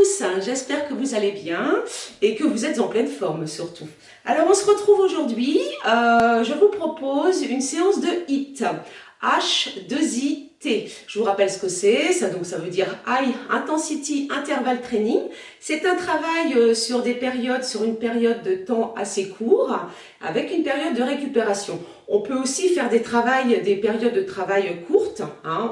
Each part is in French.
tous, j'espère que vous allez bien et que vous êtes en pleine forme surtout. Alors on se retrouve aujourd'hui, je vous propose une séance de HIIT, H2IT. Je vous rappelle ce que c'est, ça veut dire High Intensity Interval Training. C'est un travail sur une période de temps assez court, avec une période de récupération. On peut aussi faire des périodes de travail courtes, hein,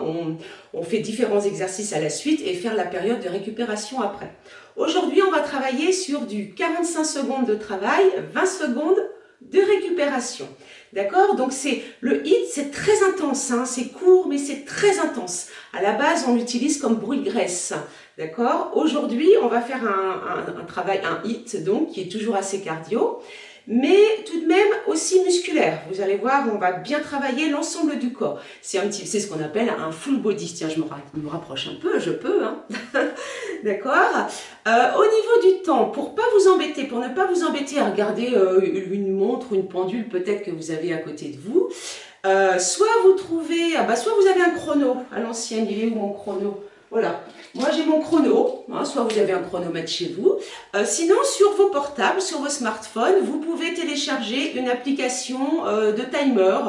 on fait différents exercices à la suite et faire la période de récupération après. Aujourd'hui, on va travailler sur du 45 secondes de travail, 20 secondes de récupération. D'accord? Donc le HIIT, c'est très intense, hein, c'est court mais c'est très intense. À la base, on l'utilise comme brûle-graisse. D'accord? Aujourd'hui, on va faire un HIIT donc qui est toujours assez cardio, mais tout de même aussi musculaire. Vous allez voir, on va bien travailler l'ensemble du corps. C'est ce qu'on appelle un full body. Tiens, je me rapproche un peu, je peux, hein. D'accord. Au niveau du temps, pour ne pas vous embêter à regarder une montre ou une pendule peut-être que vous avez à côté de vous, soit vous avez un chrono à l'ancienne. Il est où mon chrono? Voilà, moi j'ai mon chrono, hein, soit vous avez un chronomètre chez vous. Sinon, sur vos portables, sur vos smartphones, vous pouvez télécharger une application de timer.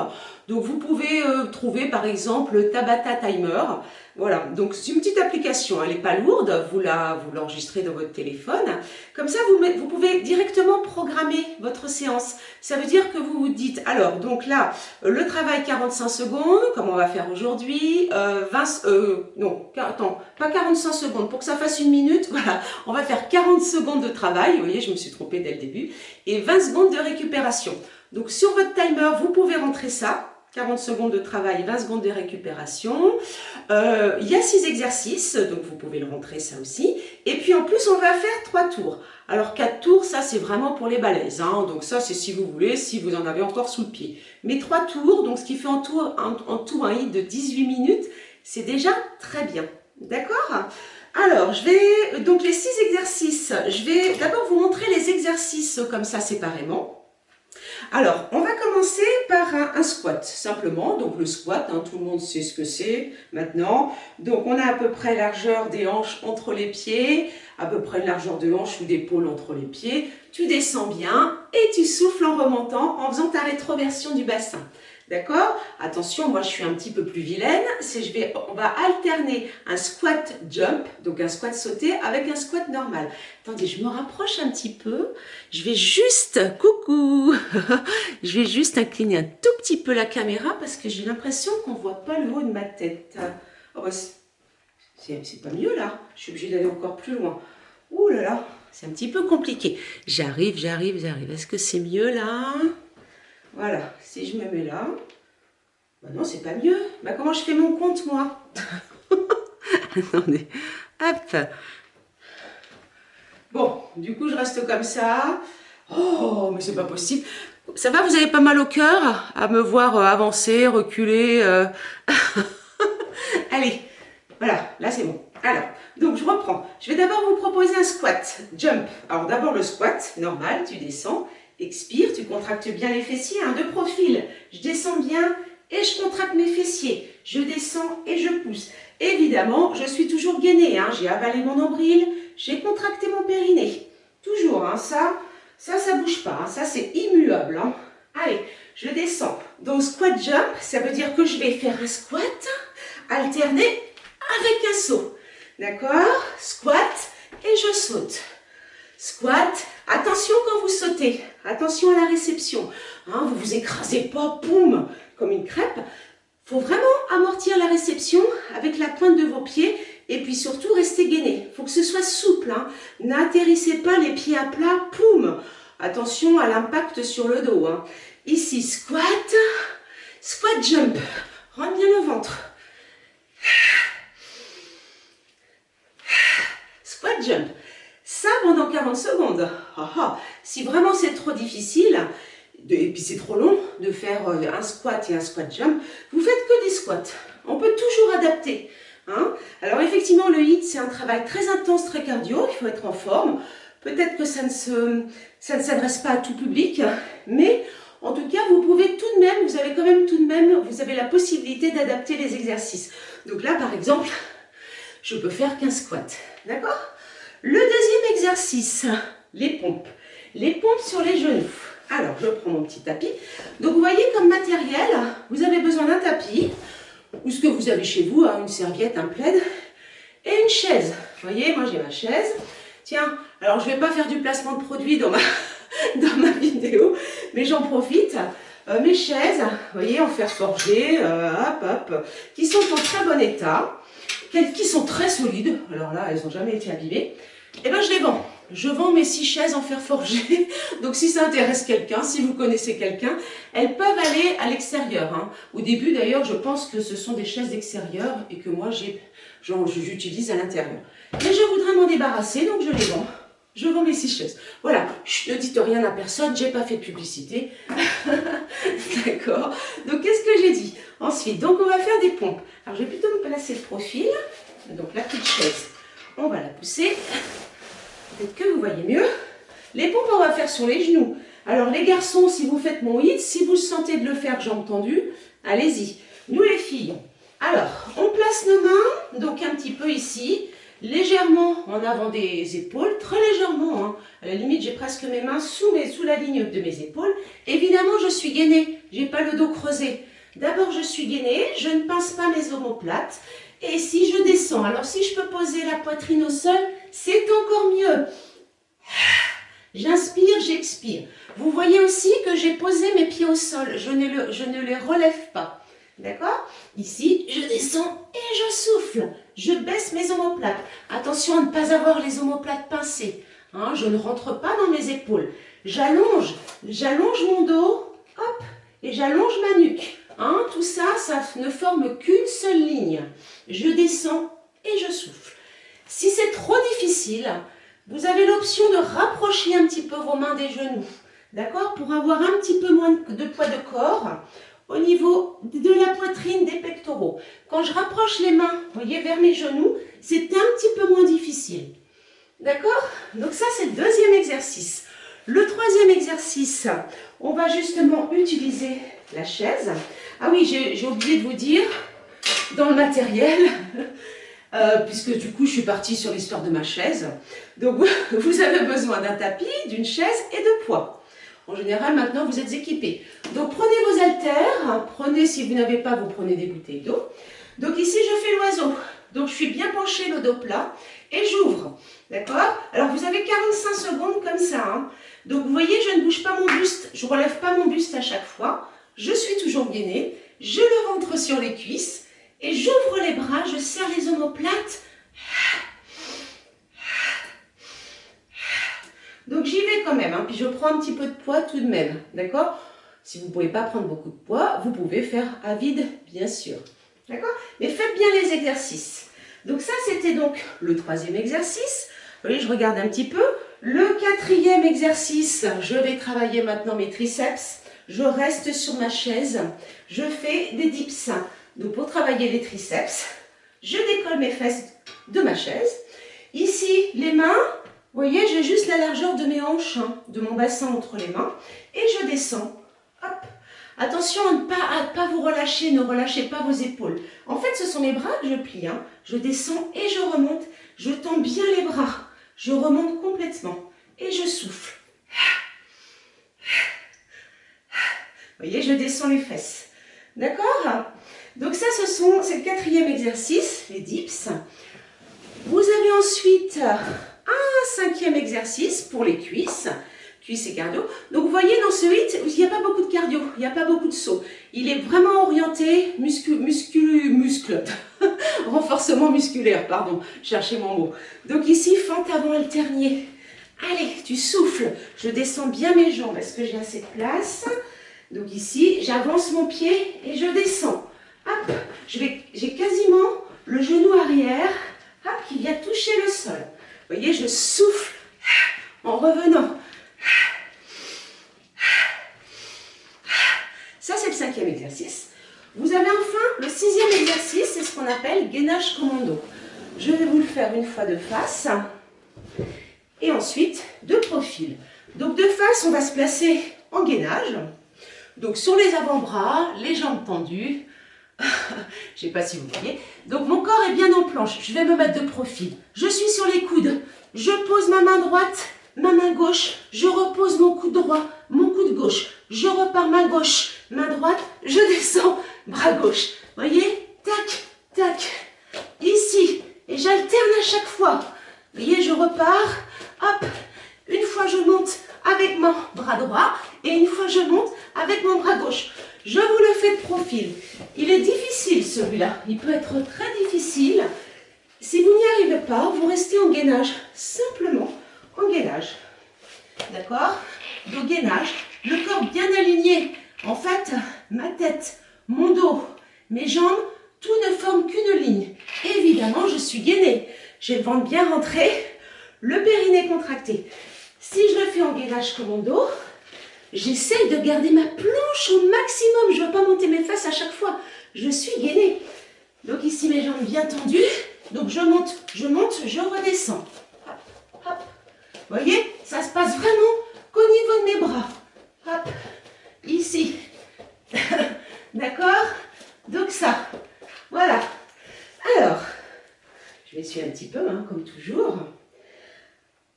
Donc vous pouvez trouver par exemple Tabata Timer. Voilà, donc c'est une petite application, elle n'est pas lourde, vous l'enregistrez dans votre téléphone. Comme ça, vous pouvez directement programmer votre séance. Ça veut dire que vous vous dites, alors, donc là, le travail 45 secondes, comme on va faire aujourd'hui, pas 45 secondes, pour que ça fasse une minute, voilà, on va faire 40 secondes de travail, vous voyez, je me suis trompée dès le début, et 20 secondes de récupération. Donc sur votre timer, vous pouvez rentrer ça. 40 secondes de travail, 20 secondes de récupération. Il y a 6 exercices, donc vous pouvez le rentrer ça aussi. Et puis en plus, on va faire 3 tours. Alors 4 tours, ça c'est vraiment pour les balèzes, hein. Donc ça c'est si vous voulez, si vous en avez encore sous le pied. Mais 3 tours, donc ce qui fait en tout un HIIT de 18 minutes, c'est déjà très bien. D'accord? Alors, donc les 6 exercices, je vais d'abord vous montrer les exercices comme ça séparément. Alors, on va commencer par un squat, simplement. Donc le squat, hein, tout le monde sait ce que c'est maintenant. Donc on a à peu près largeur des hanches entre les pieds, à peu près une largeur de hanche ou d'épaule entre les pieds. Tu descends bien et tu souffles en remontant, en faisant ta rétroversion du bassin. D'accord? Attention, moi je suis un petit peu plus vilaine, on va alterner un squat jump, donc un squat sauté, avec un squat normal. Attendez, je me rapproche un petit peu, coucou, je vais juste incliner un tout petit peu la caméra parce que j'ai l'impression qu'on ne voit pas le haut de ma tête. Oh bah, c'est pas mieux là, je suis obligée d'aller encore plus loin. Ouh là là, c'est un petit peu compliqué. J'arrive, est-ce que c'est mieux là? Voilà, si je me mets là, bah non, c'est pas mieux. Bah comment je fais mon compte, moi? Attendez, hop. Bon, du coup, je reste comme ça. Oh, mais c'est pas possible. Ça va, vous avez pas mal au cœur à me voir avancer, reculer Allez, voilà, là c'est bon. Alors, donc je reprends. Je vais d'abord vous proposer un squat, jump. Alors d'abord le squat, normal, tu descends. Expire, tu contractes bien les fessiers, hein, de profil. Je descends bien et je contracte mes fessiers. Je descends et je pousse. Évidemment, je suis toujours gainée. Hein, j'ai avalé mon nombril, j'ai contracté mon périnée. Toujours, hein, ça bouge pas. Hein, ça, c'est immuable. Hein. Allez, je descends. Donc, squat jump, ça veut dire que je vais faire un squat alterné avec un saut. D'accord? Squat et je saute. Squat, attention quand vous sautez, attention à la réception, hein, vous vous écrasez pas, boum, comme une crêpe. Il faut vraiment amortir la réception avec la pointe de vos pieds et puis surtout rester gainé. Il faut que ce soit souple, hein. N'atterrissez pas les pieds à plat, poum. Attention à l'impact sur le dos. Hein. Ici, squat jump, rentre bien le ventre. Squat jump. Ça pendant 40 secondes. Si vraiment c'est trop difficile, et puis c'est trop long de faire un squat et un squat jump, vous faites que des squats. On peut toujours adapter. Hein. Alors effectivement, le HIIT, c'est un travail très intense, très cardio, il faut être en forme. Peut-être que ça ne s'adresse pas à tout public, mais en tout cas, vous pouvez tout de même, vous avez la possibilité d'adapter les exercices. Donc là, par exemple, je peux faire qu'un squat. D'accord ? Le deuxième exercice, les pompes. Les pompes sur les genoux. Alors, je prends mon petit tapis. Donc, vous voyez comme matériel, vous avez besoin d'un tapis, ou ce que vous avez chez vous, hein, une serviette, un plaid, et une chaise. Vous voyez, moi j'ai ma chaise. Tiens, alors je ne vais pas faire du placement de produit dans ma vidéo, mais j'en profite. Mes chaises, vous voyez, en fer forgé, qui sont en très bon état, qui sont très solides. Alors là, elles n'ont jamais été abîmées. Et bien, je les vends. Je vends mes 6 chaises en fer forgé. Donc, si ça intéresse quelqu'un, si vous connaissez quelqu'un, elles peuvent aller à l'extérieur. Hein. Au début, d'ailleurs, je pense que ce sont des chaises d'extérieur et que moi, j'utilise à l'intérieur. Mais je voudrais m'en débarrasser, donc je les vends. Je vends mes 6 chaises. Voilà, ne dites rien à personne, j'ai pas fait de publicité. D'accord. Donc, qu'est-ce que j'ai dit? Ensuite, donc on va faire des pompes. Alors, je vais plutôt me placer le profil. Donc, la petite chaise, on va la pousser. Peut-être que vous voyez mieux. Les pompes, on va faire sur les genoux. Alors, les garçons, si vous faites mon hit, si vous sentez de le faire jambes tendues, allez-y. Nous, les filles, alors, on place nos mains, donc un petit peu ici, légèrement en avant des épaules, très légèrement. Hein. À la limite, j'ai presque mes mains sous la ligne de mes épaules. Évidemment, je suis gainée, je n'ai pas le dos creusé. D'abord, je suis gainée, je ne pince pas mes omoplates. Et si je descends, alors si je peux poser la poitrine au sol, c'est encore mieux. J'inspire, j'expire. Vous voyez aussi que j'ai posé mes pieds au sol, je ne les relève pas. D'accord? Ici, je descends et je souffle. Je baisse mes omoplates. Attention à ne pas avoir les omoplates pincées. Hein, je ne rentre pas dans mes épaules. J'allonge mon dos, hop, et j'allonge ma nuque. Hein, tout ça, ça ne forme qu'une seule ligne. Je descends et je souffle. Si c'est trop difficile, vous avez l'option de rapprocher un petit peu vos mains des genoux. D'accord? Pour avoir un petit peu moins de poids de corps au niveau de la poitrine, des pectoraux. Quand je rapproche les mains, vous voyez, vers mes genoux, c'est un petit peu moins difficile. D'accord? Donc ça, c'est le deuxième exercice. Le troisième exercice, on va justement utiliser la chaise. Ah oui, j'ai oublié de vous dire, dans le matériel, puisque du coup, je suis partie sur l'histoire de ma chaise. Donc, vous avez besoin d'un tapis, d'une chaise et de poids. En général, maintenant, vous êtes équipés. Donc, prenez vos haltères. Prenez, si vous n'avez pas, vous prenez des bouteilles d'eau. Donc, ici, je fais l'oiseau. Donc, je suis bien penchée, le dos plat. Et j'ouvre. D'accord? Alors, vous avez 45 secondes comme ça. Hein. Donc, vous voyez, je ne bouge pas mon buste. Je ne relève pas mon buste à chaque fois. Je suis toujours gainée. Je le rentre sur les cuisses. Et j'ouvre les bras. Je serre les omoplates. Donc j'y vais quand même, hein. Puis je prends un petit peu de poids tout de même, d'accord? Si vous ne pouvez pas prendre beaucoup de poids, vous pouvez faire à vide, bien sûr, d'accord? Mais faites bien les exercices. Donc ça, c'était donc le troisième exercice. Vous voyez, je regarde un petit peu. Le quatrième exercice, je vais travailler maintenant mes triceps. Je reste sur ma chaise. Je fais des dips. Donc pour travailler les triceps, je décolle mes fesses de ma chaise. Ici, les mains. Vous voyez, j'ai juste la largeur de mes hanches, hein, de mon bassin entre les mains. Et je descends. Hop. Attention à ne pas vous relâcher, ne relâchez pas vos épaules. En fait, ce sont mes bras que je plie. Hein. Je descends et je remonte. Je tends bien les bras. Je remonte complètement. Et je souffle. Vous voyez, je descends les fesses. D'accord? Donc ça, c'est le quatrième exercice, les dips. Vous avez ensuite un cinquième exercice pour les cuisses et cardio. Donc vous voyez dans ce hit, il n'y a pas beaucoup de cardio, il n'y a pas beaucoup de sauts. Il est vraiment orienté renforcement musculaire, pardon, cherchez mon mot. Donc ici, fente avant alternier. Allez, tu souffles. Je descends bien mes jambes. Est-ce que j'ai assez de place? Donc ici, j'avance mon pied et je descends. Hop, j'ai quasiment le genou arrière qui vient toucher le sol. Vous voyez, je souffle en revenant. Ça, c'est le cinquième exercice. Vous avez enfin le sixième exercice, c'est ce qu'on appelle gainage commando. Je vais vous le faire une fois de face et ensuite de profil. Donc de face, on va se placer en gainage. Donc sur les avant-bras, les jambes tendues. Je ne sais pas si vous voyez. Donc mon corps est bien en planche. Je vais me mettre de profil. Je suis sur les coudes. je pose ma main droite, ma main gauche, je repose mon coude droit, mon coude gauche, je repars main gauche, main droite, je descends, bras gauche. Voyez, tac, tac, ici, et j'alterne à chaque fois. Voyez, je repars, hop, une fois je monte avec mon bras droit et une fois je monte avec mon bras gauche. Je vous le fais de profil. Il est difficile celui-là, il peut être très difficile. Si vous n'y arrivez pas, vous restez en gainage, simplement en gainage. D'accord? Donc gainage, le corps bien aligné. En fait, ma tête, mon dos, mes jambes, tout ne forme qu'une ligne. Évidemment, je suis gainée. J'ai le ventre bien rentré, le périnée contracté. Si je le fais en gainage comme mon dos, j'essaye de garder ma planche au maximum. Je ne veux pas monter mes fesses à chaque fois. Je suis gainée. Donc ici, mes jambes bien tendues. Donc je monte, je redescends. Hop, hop. Vous voyez, ça se passe vraiment qu'au niveau de mes bras. Hop, ici. D'accord? Donc ça, voilà. Alors, je m'essuie un petit peu, hein, comme toujours.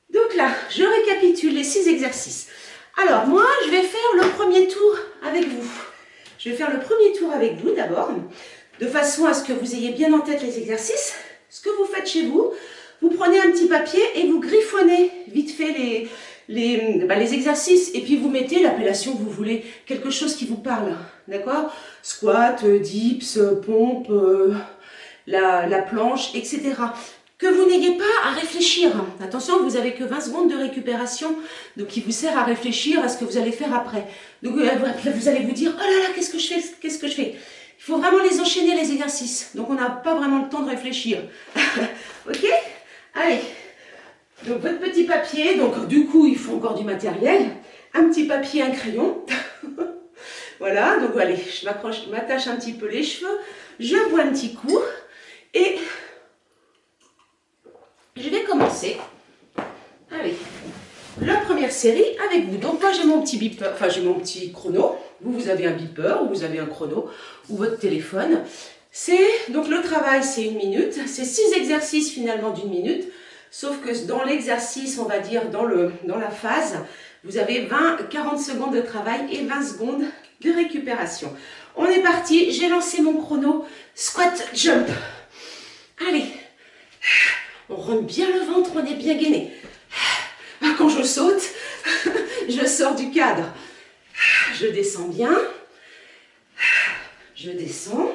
Donc là, je récapitule les 6 exercices. Alors, moi, je vais faire le premier tour avec vous. Je vais faire le premier tour avec vous d'abord, de façon à ce que vous ayez bien en tête les exercices. Ce que vous faites chez vous, vous prenez un petit papier et vous griffonnez vite fait les exercices et puis vous mettez l'appellation que vous voulez, quelque chose qui vous parle, d'accord? Squat, dips, pompe, la planche, etc. Que vous n'ayez pas à réfléchir. Attention, vous n'avez que 20 secondes de récupération, donc qui vous sert à réfléchir à ce que vous allez faire après. Donc vous allez vous dire, oh là là, qu'est-ce que je fais? Qu'est-ce que je fais? Il faut vraiment les enchaîner, les exercices. Donc, on n'a pas vraiment le temps de réfléchir. Ok? Allez. Donc, votre petit papier. Donc, du coup, il faut encore du matériel. Un petit papier, un crayon. Voilà. Donc, allez, je m'attache un petit peu les cheveux. Je bois un petit coup. Et je vais commencer. Allez. La première série avec vous. Donc, moi, j'ai mon petit beeper, enfin, j'ai mon petit chrono. Vous avez un beeper ou vous avez un chrono ou votre téléphone. Donc, le travail, c'est 1 minute. C'est 6 exercices finalement d'1 minute. Sauf que dans l'exercice, on va dire, dans la phase, vous avez 40 secondes de travail et 20 secondes de récupération. On est parti. J'ai lancé mon chrono. Squat, jump. Allez. On rentre bien le ventre, on est bien gainé. Quand je saute, je sors du cadre. Je descends bien. Je descends.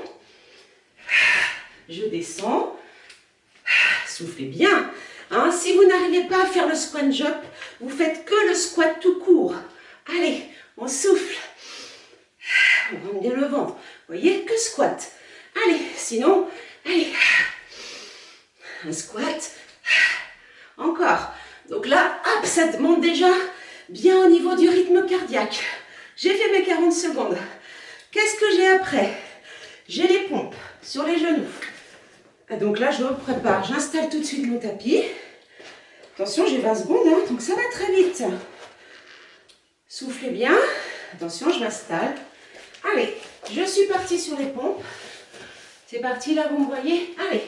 Je descends. Soufflez bien. Hein, si vous n'arrivez pas à faire le squat jump, vous faites que le squat tout court. Allez, on souffle. On rentre bien le ventre. Vous voyez, que squat. Allez, sinon, allez. Un squat. Encore. Donc là, hop, ça monte déjà bien au niveau du rythme cardiaque. J'ai fait mes 40 secondes. Qu'est-ce que j'ai après? J'ai les pompes sur les genoux. Donc là, je me prépare. J'installe tout de suite mon tapis. Attention, j'ai 20 secondes, hein, donc ça va très vite. Soufflez bien. Attention, je m'installe. Allez, je suis partie sur les pompes. C'est parti, là, vous me voyez? Allez.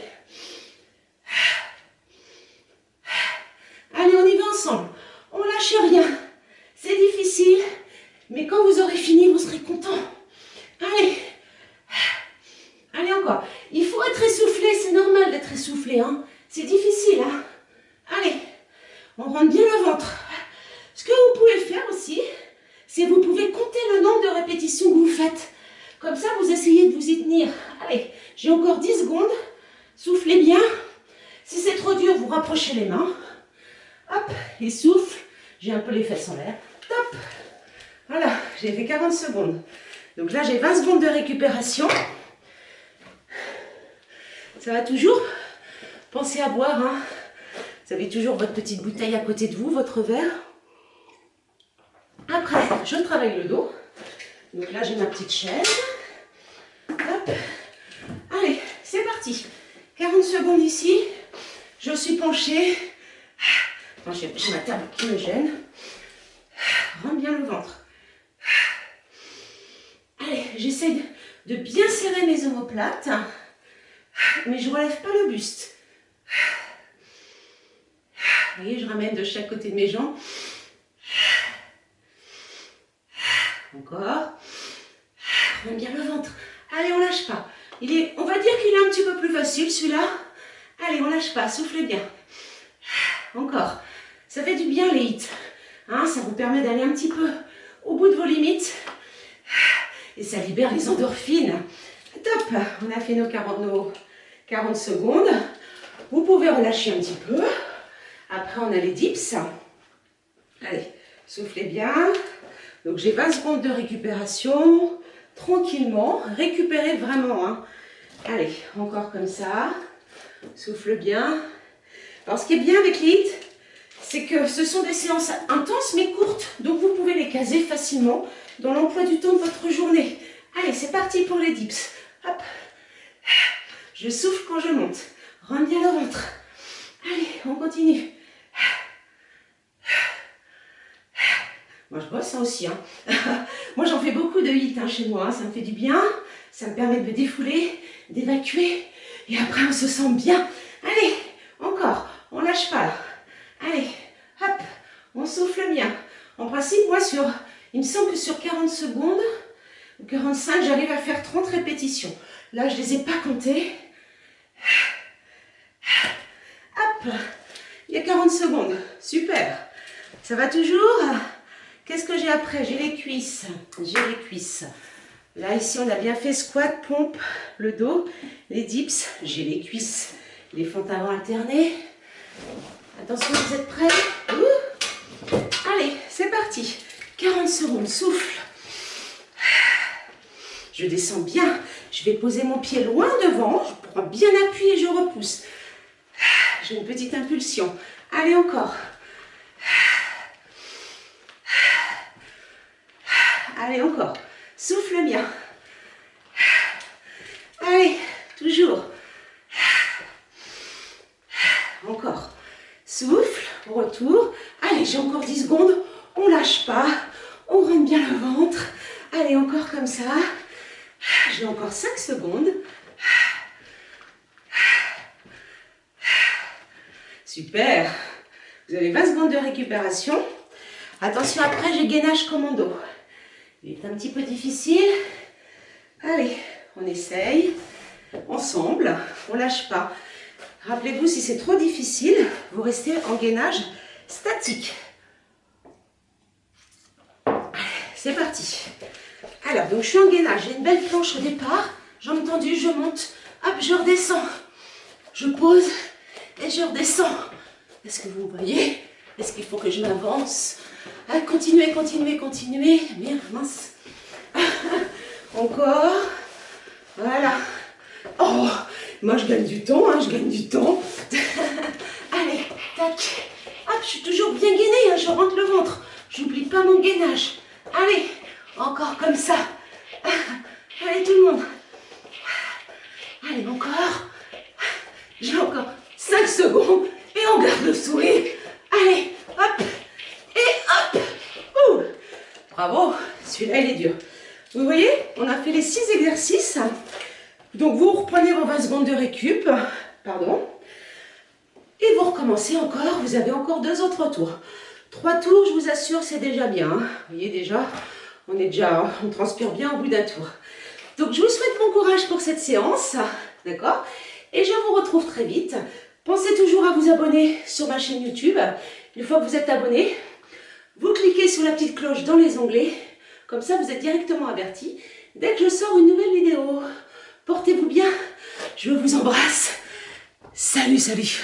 Allez, on y va ensemble. On lâche rien. C'est difficile, mais quand vous aurez fini, vous serez content. Allez. Allez, encore. Il faut être essoufflé, c'est normal d'être essoufflé. Hein. C'est difficile. Hein. Allez. On rentre bien le ventre. Ce que vous pouvez faire aussi, c'est vous pouvez compter le nombre de répétitions que vous faites. Comme ça, vous essayez de vous y tenir. Allez, j'ai encore 10 secondes. Soufflez bien. Si c'est trop dur, vous rapprochez les mains. Hop, et souffle. J'ai un peu les fesses en l'air. Top. Voilà, j'ai fait 40 secondes. Donc là, j'ai 20 secondes de récupération. Ça va toujours? Pensez à boire. Hein. Vous avez toujours votre petite bouteille à côté de vous, votre verre. Après, je travaille le dos. Donc là, j'ai ma petite chaise. Hop. Allez, c'est parti. 40 secondes ici. Je suis penchée. Enfin, j'ai ma table qui me gêne. Rentre bien le ventre. Allez, j'essaie de bien serrer mes omoplates. Mais je ne relève pas le buste. Et je ramène de chaque côté de mes jambes. Encore. Prends bien le ventre. Allez, on lâche pas. On va dire qu'il est un petit peu plus facile celui-là. Allez, on lâche pas, soufflez bien. Encore. Ça fait du bien les hits. Hein, ça vous permet d'aller un petit peu au bout de vos limites. Et ça libère les endorphines. Top. On a fait nos 40 secondes. Vous pouvez relâcher un petit peu. Après, on a les dips. Allez, soufflez bien. Donc, j'ai 20 secondes de récupération. Tranquillement. Récupérez vraiment. Hein. Allez, encore comme ça. Souffle bien. Alors, ce qui est bien avec les hits, c'est que ce sont des séances intenses mais courtes. Donc, vous pouvez les caser facilement dans l'emploi du temps de votre journée. Allez, c'est parti pour les dips. Hop. Je souffle quand je monte. Rentre bien le ventre. Allez, on continue. Moi, je bosse ça aussi. Hein. Moi, j'en fais beaucoup de hits chez moi. Hein. Ça me fait du bien. Ça me permet de me défouler, d'évacuer. Et après, on se sent bien. Allez, encore. On lâche pas là. Allez, hop. On souffle bien. En principe, moi, il me semble que sur 40 secondes, ou 45, j'arrive à faire 30 répétitions. Là, je ne les ai pas comptées. Hop. Il y a 40 secondes. Super. Ça va toujours? Qu'est-ce que j'ai après? J'ai les cuisses. J'ai les cuisses. Là, ici, on a bien fait squat, pompe, le dos, les dips. J'ai les cuisses. Les fentes avant alternées. Attention, vous êtes prêts? Allez, c'est parti. 40 secondes, souffle. Je descends bien. Je vais poser mon pied loin devant. Je prends bien appui et je repousse. J'ai une petite impulsion. Allez, encore. Allez, encore. Souffle bien. Allez, toujours. Encore. Souffle, retour. Allez, j'ai encore 10 secondes. On lâche pas. On rentre bien le ventre. Allez, encore comme ça. J'ai encore 5 secondes. Super. Vous avez 20 secondes de récupération. Attention, après, j'ai gainage commando. Il est un petit peu difficile. Allez, on essaye. Ensemble, on lâche pas. Rappelez-vous, si c'est trop difficile, vous restez en gainage statique. C'est parti. Alors, donc je suis en gainage. J'ai une belle planche au départ. Jambes tendues, je monte. Hop, je redescends. Je pose et je redescends. Est-ce que vous voyez? Est-ce qu'il faut que je m'avance? Continuez, continuez, continuez. Bien, mince. Encore. Voilà. Oh, moi je gagne du temps, hein, je gagne du temps. Allez, tac. Hop, je suis toujours bien gainée, hein, je rentre le ventre. J'oublie pas mon gainage. Allez, encore comme ça. Allez tout le monde. Allez, encore. J'ai encore 5 secondes et on garde le sourire. Allez, hop. Et hop. Ouh. Bravo, celui-là il est dur. Vous voyez, on a fait les 6 exercices. Donc vous reprenez vos 20 secondes de récup. Pardon. Et vous recommencez encore. Vous avez encore 2 autres tours. 3 tours, je vous assure, c'est déjà bien. Hein. Vous voyez déjà, on transpire bien au bout d'un tour. Donc je vous souhaite bon courage pour cette séance. D'accord? Et je vous retrouve très vite. Pensez toujours à vous abonner sur ma chaîne YouTube. Une fois que vous êtes abonné, vous cliquez sur la petite cloche dans les onglets. Comme ça, vous êtes directement avertis dès que je sors une nouvelle vidéo. Portez-vous bien. Je vous embrasse. Salut, salut.